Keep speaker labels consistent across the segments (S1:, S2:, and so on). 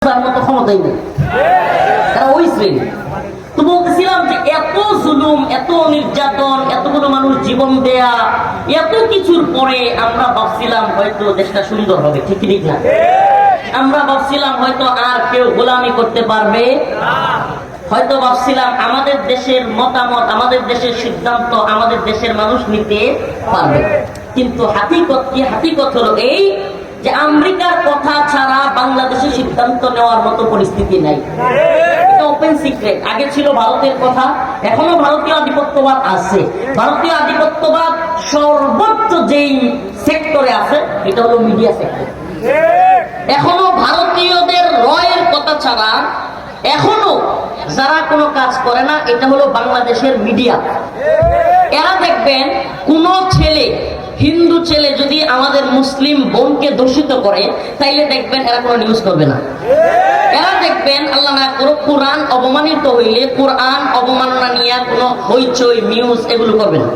S1: ক্ষমতাই নেই, তারা ওই শ্রেণী। তো বলতেছিলাম যে এত জুলুম, এত নির্যাতন, এতগুলো মানুষ জীবন দেয়া, এত কিছুর পরে আমরা ভাবছিলাম হয়তো দেশটা সুন্দর হবে, ঠিক না? আমরা ভাবছিলাম হয়তো আর কেউ গোলামি করতে পারবে, হয়তো ভাবছিলাম আমাদের দেশের মতামত, আমাদের দেশের সিদ্ধান্ত আমাদের দেশের মানুষ নিতে পারবে। কিন্তু হাকিকত হলো এই যে আমেরিকার কথা ছাড়া বাংলাদেশের সিদ্ধান্ত নেওয়ার মতো পরিস্থিতি নাই। এটা ওপেন সিক্রেট। আগে ছিল ভারতের কথা, এখনো ভারতীয় আধিপত্যবাদ আছে। ভারতীয় আধিপত্যবাদ সর্বোচ্চ যেই সেক্টরে আছে এটা হলো মিডিয়া সেক্টর। এখনো ভারতীয়দের রয়ের কথা ছাড়া এখনো যারা কোনো কাজ করে না এটা হলো বাংলাদেশের মিডিয়া। এরা দেখবেন কোন ছেলে, হিন্দু ছেলে যদি আমাদের মুসলিম বোনকে দূষিত করে তাইলে দেখবেন এরা কোনো নিউজ করবে না। এরা দেখবেন আল্লাহ না করুক কোরআন অবমানিত হইলে কোরআন অবমাননা নিয়ে কোনো হইচই নিউজ এগুলো করবে না।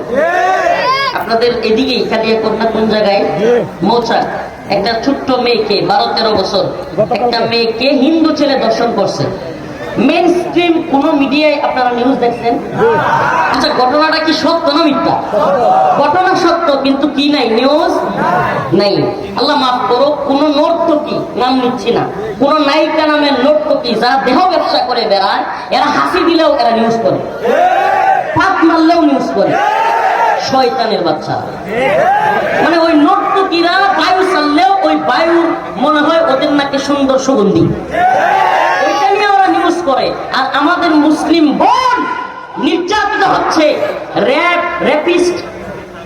S1: আপনাদের এদিকেই খালি কোন জায়গায় মৌচাক একটা ছোট্ট মেয়েকে 12-13 বছর একটা মেয়েকে হিন্দু ছেলে দর্শন করছে। মেইন স্ট্রিম কোন মিডিয়ায় আপনারা নিউজ দেখছেন? আচ্ছা, ঘটনাটা কি সত্য না মিথ্যা? ঘটনা সত্য, কিন্তু কি নাই? নিউজ নাই। আল্লাহ মাফ করো, কোন নর্তকী, নাম নিচ্ছি না, কোন নায়িকা নামের নর্তকী যারা দেহ ব্যবসা করে বেড়ায়, এরা হাসি দিলেও এরা নিউজ করে, পাত মারলেও নিউজ করে। শয়তানের বাচ্চা। মানে ওই নর্তকীরা বায়ু চাললেও ওই বায়ু মনে হয় ওদের নাকি সুন্দর সুগন্ধি, ওইটা নিয়ে ওরা নিউজ করে। আর আমাদের মুসলিম বোন নির্যাতিত হচ্ছে, রেপিস্ট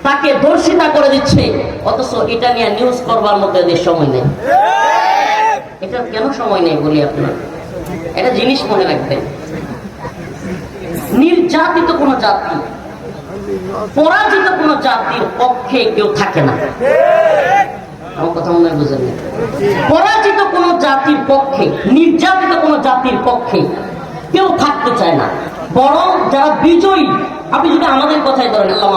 S1: তাকে ধর্ষিতা করে দিচ্ছে, অথচ এটা নিয়ে নিউজ করবার মতো এদের সময় নেই। এটা কেন সময় নেই বলি আপনার, এটা জিনিস মনে রাখবেন। নির্যাতিত কোন জাতি, পরাজিত কোন জাতির পক্ষে কেউ থাকে না। আমার কথা মনে হয় বুঝেন না? পরাজিত কোন জাতির পক্ষে, নির্যাতিত কোন জাতির পক্ষে কেউ থাকতে চায় না। বরং যারা বিজয়ী, আপনি যদি আমাদের কথাই ধরেন, আল্লাহ